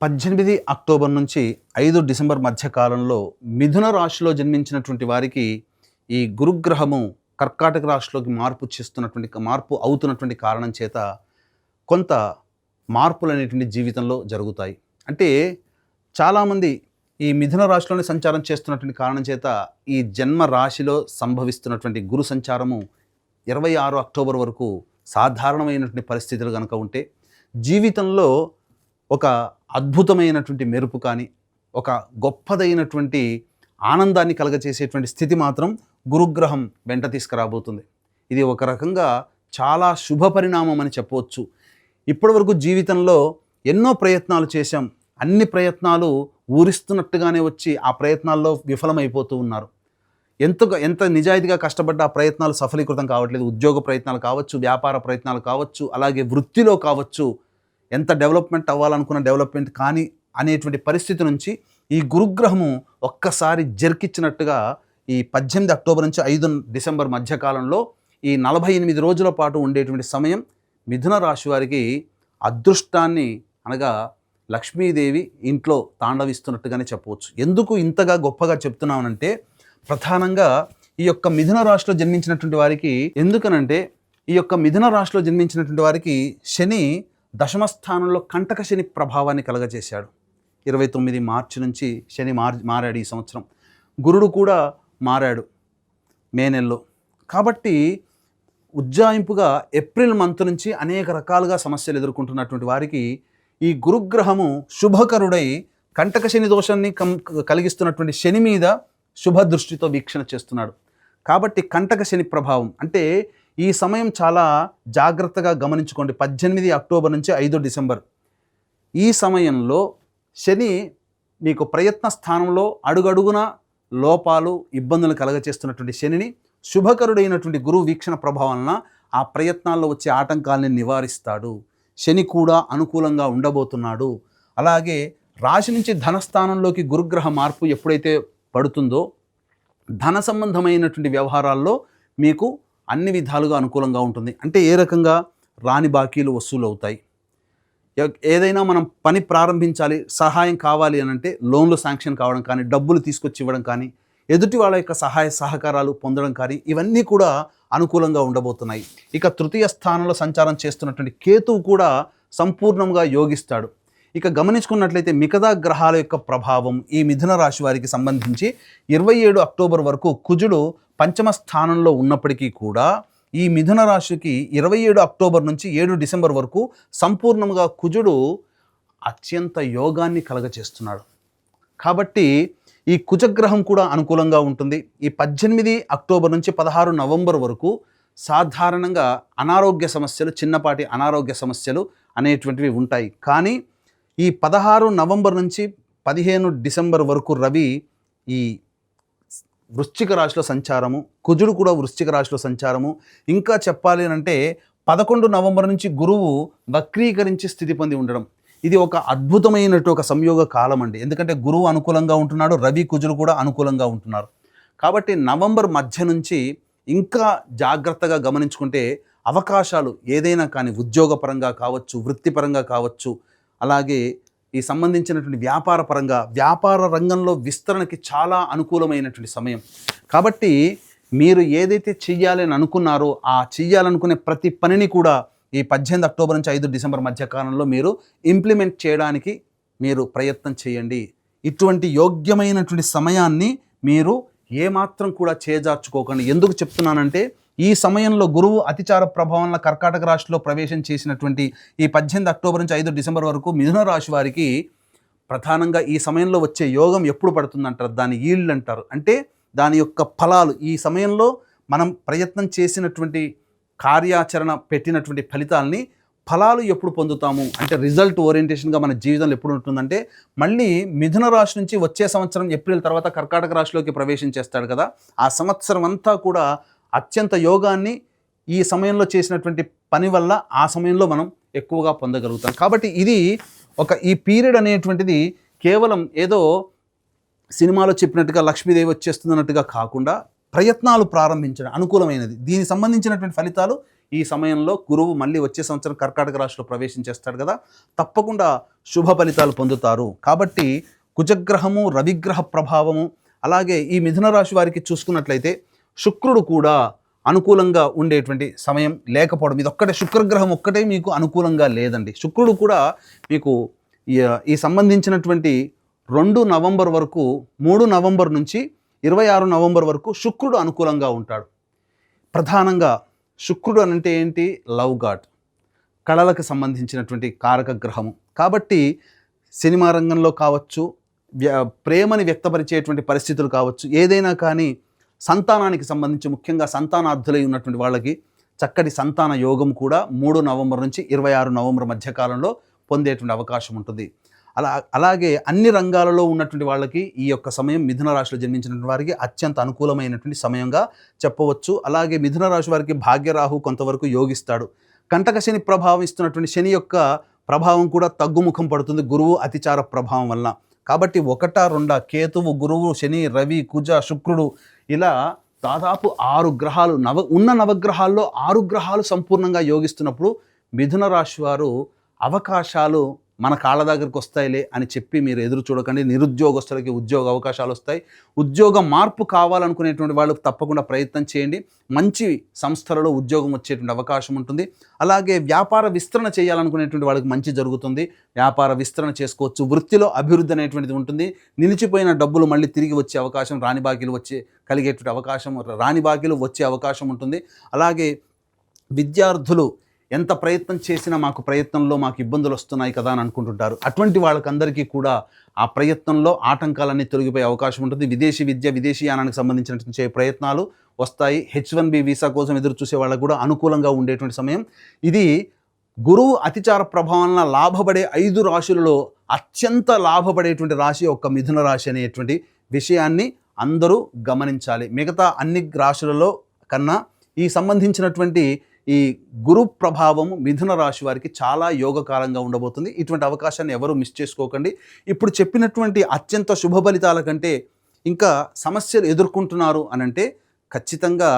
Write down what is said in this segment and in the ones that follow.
18 October నుంచి 5 December మధ్య కాలంలో మిథున రాశిలో జన్మించినటువంటి వారికి ఈ గురుగ్రహము కర్కాటక రాశిలోకి మార్పు అవుతున్నటువంటి కారణం చేత కొంత మార్పులు అనేటువంటి జీవితంలో జరుగుతాయి. అంటే చాలామంది ఈ మిథున రాశిలోనే సంచారం చేస్తున్నటువంటి కారణం చేత ఈ జన్మ రాశిలో సంభవిస్తున్నటువంటి గురు సంచారము 26 అక్టోబర్ వరకు సాధారణమైనటువంటి పరిస్థితులు కనుక ఉంటే జీవితంలో ఒక అద్భుతమైనటువంటి మెరుపు కానీ ఒక గొప్పదైనటువంటి ఆనందాన్ని కలగచేసేటువంటి స్థితి మాత్రం గురుగ్రహం వెంట తీసుకురాబోతుంది. ఇది ఒక రకంగా చాలా శుభ పరిణామం అని చెప్పవచ్చు. ఇప్పటివరకు జీవితంలో ఎన్నో ప్రయత్నాలు చేశాం, అన్ని ప్రయత్నాలు ఊరిస్తున్నట్టుగానే వచ్చి ఆ ప్రయత్నాల్లో విఫలమైపోతూ ఉన్నారు. ఎంత నిజాయితీగా కష్టపడ్డ ఆ ప్రయత్నాలు సఫలీకృతం కావట్లేదు. ఉద్యోగ ప్రయత్నాలు కావచ్చు, వ్యాపార ప్రయత్నాలు కావచ్చు, అలాగే వృత్తిలో కావచ్చు, ఎంత డెవలప్మెంట్ అవ్వాలనుకున్న డెవలప్మెంట్ కానీ అనేటువంటి పరిస్థితి నుంచి ఈ గురుగ్రహము ఒక్కసారి జరికిచ్చినట్టుగా ఈ 18 అక్టోబర్ నుంచి 5 డిసెంబర్ మధ్యకాలంలో ఈ 48 రోజుల పాటు ఉండేటువంటి సమయం మిథున రాశి వారికి అదృష్టాన్ని అనగా లక్ష్మీదేవి ఇంట్లో తాండవిస్తున్నట్టుగానే చెప్పవచ్చు. ఎందుకు ఇంతగా గొప్పగా చెప్తున్నానంటే ప్రధానంగా ఈ యొక్క మిథున రాశిలో జన్మించినటువంటి వారికి ఎందుకనంటే ఈ యొక్క మిథున రాశిలో జన్మించినటువంటి వారికి శని దశమ స్థానంలో కంటక శని ప్రభావాన్ని కలగజేశాడు. 29 మార్చి నుంచి శని మారాడు. ఈ సంవత్సరం గురుడు కూడా మారాడు మే నెలలో. కాబట్టి ఉజ్జాయింపుగా ఏప్రిల్ మంత్ నుంచి అనేక రకాలుగా సమస్యలు ఎదుర్కొంటున్నటువంటి వారికి ఈ గురుగ్రహము శుభకరుడై కంటక శని దోషాన్ని కలిగిస్తున్నటువంటి శని మీద శుభ దృష్టితో వీక్షణ చేస్తున్నాడు. కాబట్టి కంటక శని ప్రభావం అంటే ఈ సమయం చాలా జాగ్రత్తగా గమనించుకోండి. 18 అక్టోబర్ నుంచి 5 డిసెంబర్ ఈ సమయంలో శని మీకు ప్రయత్న స్థానంలో అడుగడుగున లోపాలు ఇబ్బందులు కలగచేస్తున్నటువంటి శనిని శుభకరుడైనటువంటి గురువు వీక్షణ ప్రభావం వలన ఆ ప్రయత్నాల్లో వచ్చే ఆటంకాలని నివారిస్తాడు. శని కూడా అనుకూలంగా ఉండబోతున్నాడు. అలాగే రాశి నుంచి ధనస్థానంలోకి గురుగ్రహ మార్పు ఎప్పుడైతే పడుతుందో ధన సంబంధమైనటువంటి వ్యవహారాల్లో మీకు అన్ని విధాలుగా అనుకూలంగా ఉంటుంది. అంటే ఏ రకంగా రాని బాకీలు వసూలు అవుతాయి. ఏదైనా మనం పని ప్రారంభించాలి, సహాయం కావాలి అని అంటే లోన్లు శాంక్షన్ కావడం కానీ, డబ్బులు తీసుకొచ్చి ఇవ్వడం కానీ, ఎదుటి వాళ్ళ యొక్క సహాయ సహకారాలు పొందడం కానీ ఇవన్నీ కూడా అనుకూలంగా ఉండబోతున్నాయి. ఇక తృతీయ స్థానంలో సంచారం చేస్తున్నటువంటి కేతువు కూడా సంపూర్ణంగా యోగిస్తాడు. ఇక గమనించుకున్నట్లయితే మిగతా గ్రహాల యొక్క ప్రభావం ఈ మిథున రాశి వారికి సంబంధించి 27 అక్టోబర్ వరకు కుజుడు పంచమ స్థానంలో ఉన్నప్పటికీ కూడా ఈ మిథున రాశికి 27 అక్టోబర్ నుంచి 7 డిసెంబర్ వరకు సంపూర్ణంగా కుజుడు అత్యంత యోగాన్ని కలగచేస్తున్నాడు. కాబట్టి ఈ కుజగ్రహం కూడా అనుకూలంగా ఉంటుంది. ఈ 18 అక్టోబర్ నుంచి 16 నవంబర్ వరకు సాధారణంగా అనారోగ్య సమస్యలు, చిన్నపాటి అనారోగ్య సమస్యలు అనేటువంటివి ఉంటాయి. కానీ ఈ 16 నవంబర్ నుంచి 15 డిసెంబర్ వరకు రవి ఈ వృశ్చిక రాశిలో సంచారము, కుజుడు కూడా వృశ్చిక రాశిలో సంచారము, ఇంకా చెప్పాలి అంటే 11 నవంబర్ నుంచి గురువు వక్రీకరించి స్థితి పొంది ఉండడం, ఇది ఒక అద్భుతమైనటువంటి ఒక సంయోగ కాలం అండి. ఎందుకంటే గురువు అనుకూలంగా ఉంటున్నాడు, రవి కుజుడు కూడా అనుకూలంగా ఉంటున్నారు. కాబట్టి నవంబర్ మధ్య నుంచి ఇంకా జాగ్రత్తగా గమనించుకుంటే అవకాశాలు ఏదైనా కానీ ఉద్యోగపరంగా కావచ్చు, వృత్తిపరంగా కావచ్చు, అలాగే ఈ సంబంధించినటువంటి వ్యాపార రంగంలో విస్తరణకి చాలా అనుకూలమైనటువంటి సమయం. కాబట్టి మీరు ఏదైతే చెయ్యాలని అనుకున్నారో ఆ చెయ్యాలనుకునే ప్రతి పనిని కూడా ఈ 18 అక్టోబర్ నుంచి 5 డిసెంబర్ మధ్య కాలంలో మీరు ఇంప్లిమెంట్ చేయడానికి మీరు ప్రయత్నం చేయండి. ఇటువంటి యోగ్యమైనటువంటి సమయాన్ని మీరు ఏమాత్రం కూడా చేజార్చుకోకండి. ఎందుకు చెప్తున్నానంటే ఈ సమయంలో గురువు అతిచార ప్రభావంలో కర్కాటక రాశిలో ప్రవేశం చేసినటువంటి ఈ 18 అక్టోబర్ నుంచి 5 డిసెంబర్ వరకు మిథున రాశి వారికి ప్రధానంగా ఈ సమయంలో వచ్చే యోగం ఎప్పుడు పడుతుందంటారు, దాని ఈల్డ్ అంటారు. అంటే దాని యొక్క ఫలాలు ఈ సమయంలో మనం ప్రయత్నం చేసినటువంటి కార్యాచరణ పెట్టినటువంటి ఫలితాలని ఫలాలు ఎప్పుడు పొందుతాము అంటే రిజల్ట్ ఓరియంటేషన్గా మన జీవితంలో ఎప్పుడు ఉంటుందంటే మళ్ళీ మిథున రాశి నుంచి వచ్చే సంవత్సరం ఏప్రిల్ తర్వాత కర్కాటక రాశిలోకి ప్రవేశం చేస్తాడు కదా, ఆ సంవత్సరం అంతా కూడా అత్యంత యోగాన్ని ఈ సమయంలో చేసినటువంటి పని వల్ల ఆ సమయంలో మనం ఎక్కువగా పొందగలుగుతాం. కాబట్టి ఇది ఈ పీరియడ్ అనేటువంటిది కేవలం ఏదో సినిమాలో చెప్పినట్టుగా లక్ష్మీదేవి వచ్చేస్తున్నట్టుగా కాకుండా ప్రయత్నాలు ప్రారంభించడం అనుకూలమైనది. దీనికి సంబంధించినటువంటి ఫలితాలు ఈ సమయంలో గురువు మళ్ళీ వచ్చే సంవత్సరం కర్కాటక రాశిలో ప్రవేశించేస్తాడు కదా, తప్పకుండా శుభ ఫలితాలు పొందుతారు. కాబట్టి కుజగ్రహము, రవిగ్రహ ప్రభావము, అలాగే ఈ మిథున రాశి వారికి చూసుకున్నట్లయితే శుక్రుడు కూడా అనుకూలంగా ఉండేటువంటి సమయం లేకపోవడం, ఇది ఒక్కటే శుక్రగ్రహం ఒక్కటే మీకు అనుకూలంగా లేదండి. శుక్రుడు కూడా మీకు ఈ సంబంధించినటువంటి 2 నవంబర్ వరకు, 3 నవంబర్ నుంచి 26 నవంబర్ వరకు శుక్రుడు అనుకూలంగా ఉంటాడు. ప్రధానంగా శుక్రుడు అంటే ఏంటి? లవ్ గాడ్, కళలకు సంబంధించినటువంటి కారక గ్రహము. కాబట్టి సినిమా రంగంలో కావచ్చు, ప్రేమని వ్యక్తపరిచేటువంటి పరిస్థితులు కావచ్చు, ఏదైనా కానీ సంతానానికి సంబంధించి ముఖ్యంగా సంతానార్థులై ఉన్నటువంటి వాళ్ళకి చక్కటి సంతాన యోగం కూడా 3 నవంబర్ నుంచి 26 నవంబర్ మధ్యకాలంలో పొందేటువంటి అవకాశం ఉంటుంది. అలాగే అన్ని రంగాలలో ఉన్నటువంటి వాళ్ళకి ఈ యొక్క సమయం మిథున రాశిలో జన్మించినటువంటి వారికి అత్యంత అనుకూలమైనటువంటి సమయంగా చెప్పవచ్చు. అలాగే మిథున రాశి వారికి భాగ్యరాహు కొంతవరకు యోగిస్తాడు. కంటక శని ప్రభావం ఇస్తున్నటువంటి శని యొక్క ప్రభావం కూడా తగ్గుముఖం పడుతుంది గురువు అతిచార ప్రభావం వలన. కాబట్టి 1, 2 కేతువు, గురువు, శని, రవి, కుజ, శుక్రుడు, ఇలా దాదాపు 6 గ్రహాలు ఉన్న నవగ్రహాల్లో 6 గ్రహాలు సంపూర్ణంగా యోగిస్తున్నప్పుడు మిథున రాశి వారు అవకాశాలు మన కాళ్ళ దగ్గరికి వస్తాయిలే అని చెప్పి మీరు ఎదురు చూడకండి. నిరుద్యోగస్తులకి ఉద్యోగ అవకాశాలు వస్తాయి. ఉద్యోగ మార్పు కావాలనుకునేటువంటి వాళ్ళు తప్పకుండా ప్రయత్నం చేయండి. మంచి సంస్థలలో ఉద్యోగం వచ్చేటువంటి అవకాశం ఉంటుంది. అలాగే వ్యాపార విస్తరణ చేయాలనుకునేటువంటి వాళ్ళకి మంచి జరుగుతుంది. వ్యాపార విస్తరణ చేసుకోవచ్చు. వృత్తిలో అభివృద్ధి అనేటువంటిది ఉంటుంది. నిలిచిపోయిన డబ్బులు మళ్ళీ తిరిగి వచ్చే అవకాశం, రాని బాకీలు కలిగేటువంటి అవకాశం, రాని బాకీలు వచ్చే అవకాశం ఉంటుంది. అలాగే విద్యార్థులు ఎంత ప్రయత్నం చేసినా ప్రయత్నంలో మాకు ఇబ్బందులు వస్తున్నాయి కదా అని అనుకుంటుంటారు. అటువంటి వాళ్ళకందరికీ కూడా ఆ ప్రయత్నంలో ఆటంకాలన్నీ తొలగిపోయే అవకాశం ఉంటుంది. విదేశీ విద్య, విదేశీయానానికి సంబంధించిన ప్రయత్నాలు వస్తాయి. H1B వీసా కోసం ఎదురు చూసే వాళ్ళకు కూడా అనుకూలంగా ఉండేటువంటి సమయం ఇది. గురువు అతిచార ప్రభావం లాభపడే 5 రాశులలో అత్యంత లాభపడేటువంటి రాశి ఒక మిథున రాశి అనేటువంటి విషయాన్ని అందరూ గమనించాలి. మిగతా అన్ని రాశులలో కన్నా ఈ సంబంధించినటువంటి ఈ గురు ప్రభావము మిథున రాశి వారికి చాలా యోగకాలంగా ఉండబోతుంది. ఇటువంటి అవకాశాన్ని ఎవరు మిస్ చేసుకోకండి. ఇప్పుడు చెప్పినటువంటి అత్యంత శుభ ఫలితాల కంటే ఇంకా సమస్యలు ఎదుర్కొంటున్నారు అనంటే ఖచ్చితంగా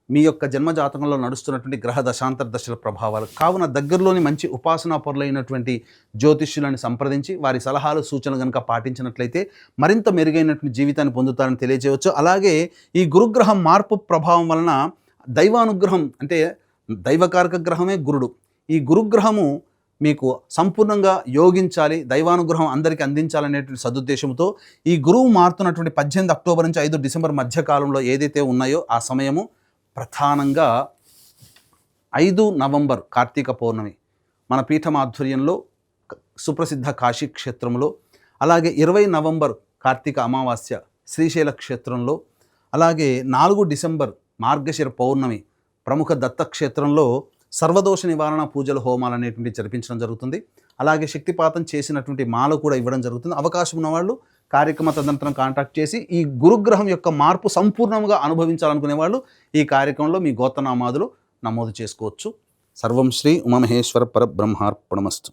మీ యొక్క జన్మజాతకంలో నడుస్తున్నటువంటి గ్రహ దశాంతర దశల ప్రభావాలు. కావున దగ్గరలోని మంచి ఉపాసనా పరులైనటువంటి జ్యోతిష్యులను సంప్రదించి వారి సలహాలు, సూచనలు కనుక పాటించినట్లయితే మరింత మెరుగైనటువంటి జీవితాన్ని పొందుతారని తెలియజేయవచ్చు. అలాగే ఈ గురుగ్రహం మార్పు ప్రభావం వలన దైవానుగ్రహం, అంటే దైవకారక గ్రహమే గురుడు. ఈ గురుగ్రహము మీకు సంపూర్ణంగా యోగించాలి, దైవానుగ్రహం అందరికీ అందించాలనేటువంటి సదుద్దేశంతో ఈ గురువు మారుతున్నటువంటి 18 అక్టోబర్ నుంచి 5 డిసెంబర్ మధ్యకాలంలో ఏదైతే ఉన్నాయో ఆ సమయము ప్రధానంగా 5 నవంబర్ కార్తీక పౌర్ణమి మన పీఠం ఆధ్వర్యంలో సుప్రసిద్ధ కాశీ క్షేత్రంలో, అలాగే 20 నవంబర్ కార్తీక అమావాస్య శ్రీశైల క్షేత్రంలో, అలాగే 4 డిసెంబర్ మార్గశిర పౌర్ణమి ప్రముఖ దత్తక్షేత్రంలో సర్వదోష నివారణ పూజలు, హోమాలు అనేటువంటి జరిపించడం జరుగుతుంది. అలాగే శక్తిపాతం చేసినటువంటి మాల కూడా ఇవ్వడం జరుగుతుంది. అవకాశం ఉన్నవాళ్ళు కార్యక్రమ తదనంతరం కాంటాక్ట్ చేసి ఈ గురుగ్రహం యొక్క మార్పు సంపూర్ణంగా అనుభవించాలనుకునే వాళ్ళు ఈ కార్యక్రమంలో మీ గోత్రనామాదులు నమోదు చేసుకోవచ్చు. సర్వం శ్రీ ఉమామహేశ్వర పరబ్రహ్మార్పణమస్తు.